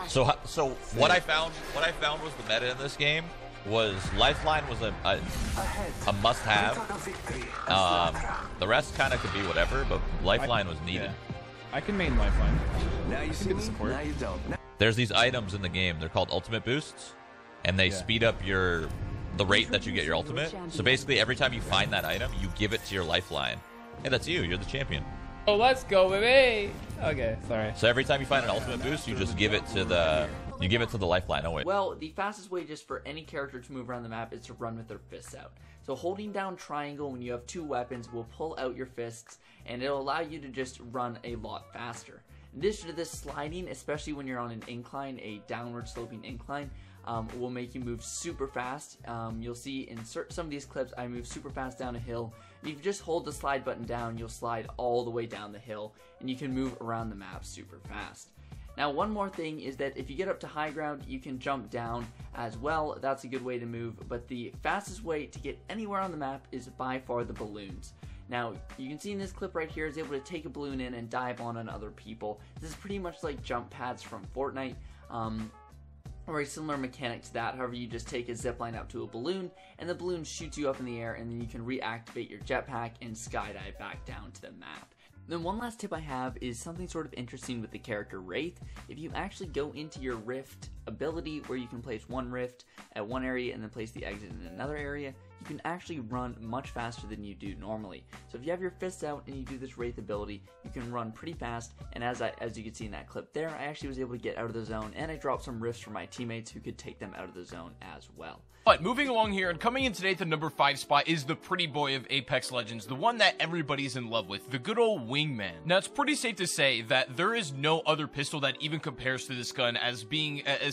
So what I found was the meta in this game was Lifeline was a must-have. The rest kind of could be whatever, but Lifeline was needed. Yeah. I can main Lifeline. Now you see me, now you don't. There's these items in the game. They're called ultimate boosts, and they speed up the rate that you get your ultimate. So basically, every time you find that item, you give it to your Lifeline. Hey, that's you. You're the champion. Oh, let's go, baby. Okay, sorry. So every time you find an ultimate boost, you just give it to the Lifeline. Oh wait. Well, the fastest way just for any character to move around the map is to run with their fists out. So holding down triangle when you have two weapons will pull out your fists, and it'll allow you to just run a lot faster. In addition to this, sliding, especially when you're on an incline, a downward sloping incline, will make you move super fast. You'll see in some of these clips, I move super fast down a hill. If you just hold the slide button down, you'll slide all the way down the hill, and you can move around the map super fast. Now, one more thing is that if you get up to high ground, you can jump down as well. That's a good way to move, but the fastest way to get anywhere on the map is by far the balloons. Now, you can see in this clip right here is able to take a balloon in and dive on other people. This is pretty much like jump pads from Fortnite, or a similar mechanic to that. However, you just take a zipline up to a balloon, and the balloon shoots you up in the air, and then you can reactivate your jetpack and skydive back down to the map. Then one last tip I have is something sort of interesting with the character Wraith. If you actually go into your Rift ability, where you can place one Rift at one area and then place the exit in another area, you can actually run much faster than you do normally. So if you have your fists out and you do this Wraith ability, you can run pretty fast, and as you can see in that clip there, I actually was able to get out of the zone, and I dropped some rifts for my teammates who could take them out of the zone as well. But moving along here, and coming in today at the number 5 spot is the pretty boy of Apex Legends, the one that everybody's in love with, the good old Wingman. Now, it's pretty safe to say that there is no other pistol that even compares to this gun as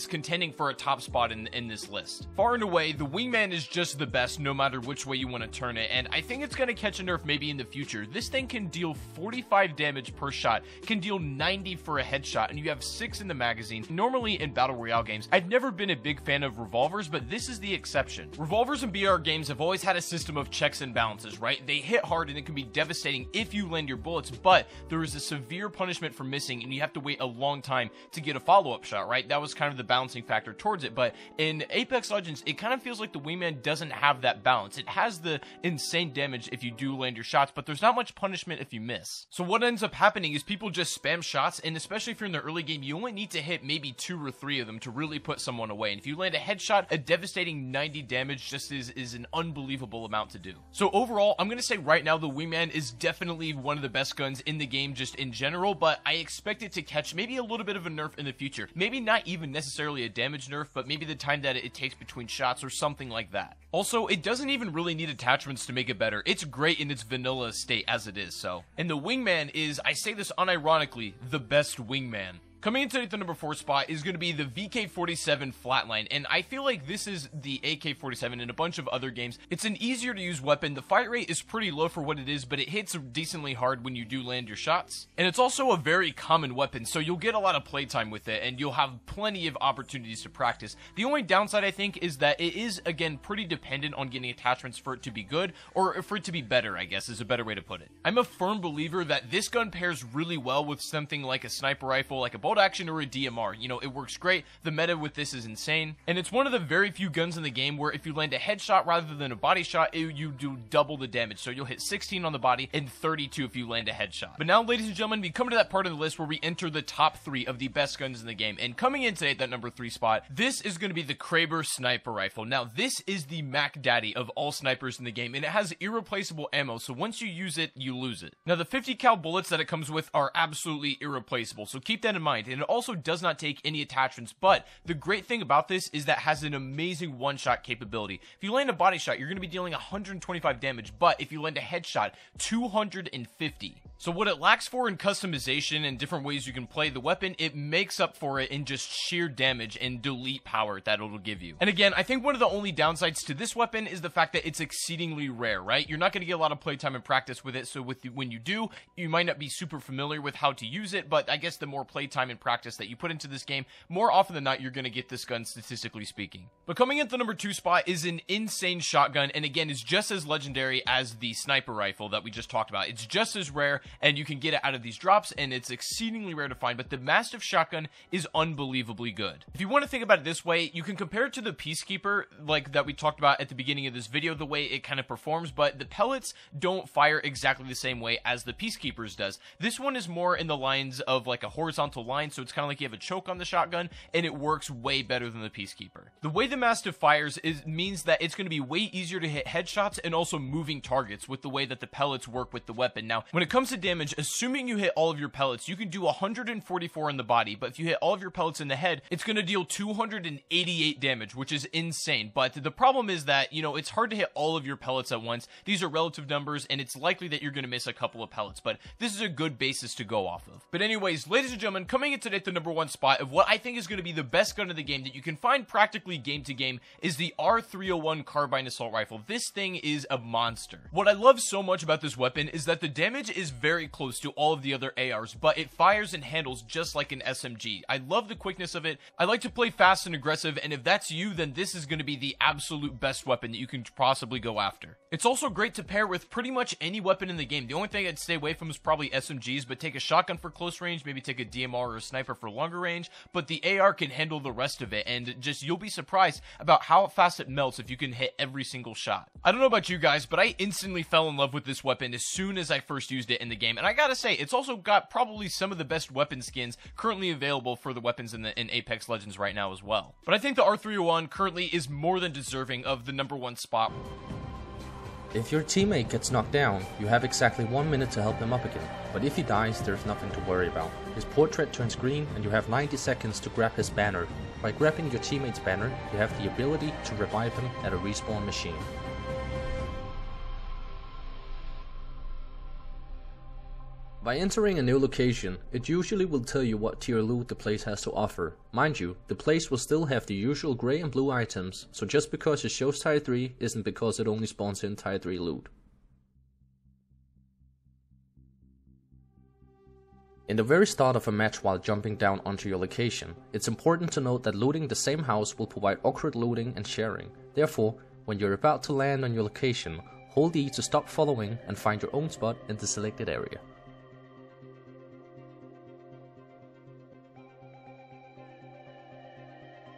contending for a top spot in this list. Far and away, the Wingman is just the best no matter which way you want to turn it, and I think it's going to catch a nerf maybe in the future. This thing can deal 45 damage per shot, can deal 90 for a headshot, and you have 6 in the magazine. Normally in Battle Royale games, I've never been a big fan of revolvers, but this is the exception. Revolvers in BR games have always had a system of checks and balances, right? They hit hard and it can be devastating if you land your bullets, but there is a severe punishment for missing, and you have to wait a long time to get a follow-up shot, right? That was kind of the balancing factor towards it, but in Apex Legends, it kind of feels like the Wingman doesn't have that balance. It has the insane damage if you do land your shots, but there's not much punishment if you miss. So what ends up happening is people just spam shots, and especially if you're in the early game, you only need to hit maybe 2 or 3 of them to really put someone away, and if you land a headshot, a devastating 90 damage just is an unbelievable amount to do. So overall, I'm gonna say right now the Wingman is definitely one of the best guns in the game just in general, but I expect it to catch maybe a little bit of a nerf in the future. Maybe not even necessarily a damage nerf, but maybe the time that it takes between shots or something like that. Also, it doesn't even really need attachments to make it better. It's great in its vanilla state as it is, so. And the Wingman is, I say this unironically, the best Wingman. Coming into the number 4 spot is going to be the VK-47 Flatline, and I feel like this is the AK-47 in a bunch of other games. It's an easier to use weapon. The fire rate is pretty low for what it is, but it hits decently hard when you do land your shots. And it's also a very common weapon, so you'll get a lot of playtime with it, and you'll have plenty of opportunities to practice. The only downside, I think, is that it is, again, pretty dependent on getting attachments for it to be good, or for it to be better, I guess, is a better way to put it. I'm a firm believer that this gun pairs really well with something like a sniper rifle, like a bolt action or a DMR. You know, it works great. The meta with this is insane, and it's one of the very few guns in the game where if you land a headshot rather than a body shot, you do double the damage. So you'll hit 16 on the body and 32 if you land a headshot. But now, ladies and gentlemen, we come to that part of the list where we enter the top 3 of the best guns in the game, and coming in today at that number 3 spot, this is going to be the Kraber sniper rifle. Now, this is the Mac Daddy of all snipers in the game, and it has irreplaceable ammo, so once you use it, you lose it. Now, the 50 cal bullets that it comes with are absolutely irreplaceable, so keep that in mind, and it also does not take any attachments, but the great thing about this is that it has an amazing one-shot capability. If you land a body shot, you're going to be dealing 125 damage, but if you land a headshot, 250. So what it lacks for in customization and different ways you can play the weapon, it makes up for it in just sheer damage and delete power that it'll give you. And again, I think one of the only downsides to this weapon is the fact that it's exceedingly rare, right? You're not going to get a lot of playtime and practice with it, so when you do, you might not be super familiar with how to use it, but I guess the more playtime and practice that you put into this game, more often than not, you're going to get this gun, statistically speaking. But coming in at the number 2 spot is an insane shotgun, and again, is just as legendary as the sniper rifle that we just talked about. It's just as rare, and you can get it out of these drops, and it's exceedingly rare to find, but the Mastiff shotgun is unbelievably good. If you want to think about it this way, you can compare it to the Peacekeeper, like that we talked about at the beginning of this video, the way it kind of performs, but the pellets don't fire exactly the same way as the Peacekeeper's does. This one is more in the lines of like a horizontal line, so it's kind of like you have a choke on the shotgun, and it works way better than the Peacekeeper. The way the Mastiff fires means that it's going to be way easier to hit headshots and also moving targets with the way that the pellets work with the weapon. Now, when it comes to damage, assuming you hit all of your pellets, you can do 144 in the body, but if you hit all of your pellets in the head, it's going to deal 288 damage, which is insane. But the problem is that, you know, it's hard to hit all of your pellets at once. These are relative numbers, and it's likely that you're going to miss a couple of pellets, but this is a good basis to go off of. But anyways, ladies and gentlemen, coming in today at the #1 spot of what I think is going to be the best gun of the game that you can find practically game to game is the R301 Carbine Assault Rifle. This thing is a monster. What I love so much about this weapon is that the damage is very close to all of the other ARs, but it fires and handles just like an SMG. I love the quickness of it. I like to play fast and aggressive, and if that's you, then this is going to be the absolute best weapon that you can possibly go after. It's also great to pair with pretty much any weapon in the game. The only thing I'd stay away from is probably SMGs, but take a shotgun for close range, maybe take a DMR or a sniper for longer range, but the AR can handle the rest of it, and just you'll be surprised about how fast it melts if you can hit every single shot. I don't know about you guys, but I instantly fell in love with this weapon as soon as I first used it in the game, and I gotta say, it's also got probably some of the best weapon skins currently available for the weapons in Apex Legends right now as well. But I think the R301 currently is more than deserving of the #1 spot. If your teammate gets knocked down, you have exactly 1 minute to help them up again, but if he dies, there's nothing to worry about. His portrait turns green and you have 90 seconds to grab his banner. By grabbing your teammate's banner, you have the ability to revive him at a respawn machine. By entering a new location, it usually will tell you what tier loot the place has to offer. Mind you, the place will still have the usual grey and blue items, so just because it shows tier 3 isn't because it only spawns in tier 3 loot. In the very start of a match while jumping down onto your location, it's important to note that looting the same house will provide awkward looting and sharing. Therefore, when you're about to land on your location, hold E to stop following and find your own spot in the selected area.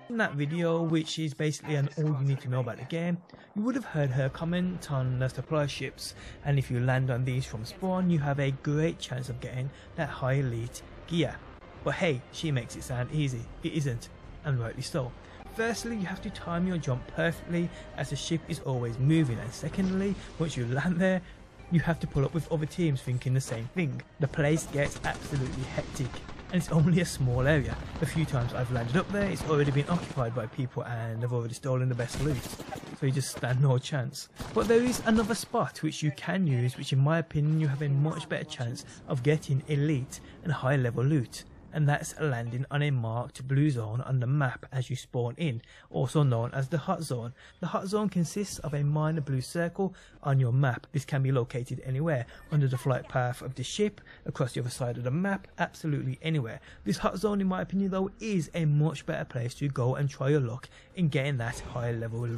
In that video, which is basically an all you need to know about the game, you would have heard her comment on the supply ships, and if you land on these from spawn, you have a great chance of getting that high elite gear. But hey, she makes it sound easy. It isn't, and rightly so. Firstly, you have to time your jump perfectly, as the ship is always moving, and secondly, once you land there, you have to pull up with other teams thinking the same thing. The place gets absolutely hectic, and it's only a small area. A few times I've landed up there, it's already been occupied by people and they've already stolen the best loot, so you just stand no chance. But there is another spot which you can use, which in my opinion you have a much better chance of getting elite and high level loot, and that's landing on a marked blue zone on the map as you spawn in, also known as the hot zone. The hot zone consists of a minor blue circle on your map. This can be located anywhere, under the flight path of the ship, across the other side of the map, absolutely anywhere. This hot zone, in my opinion though, is a much better place to go and try your luck in getting that high level loot.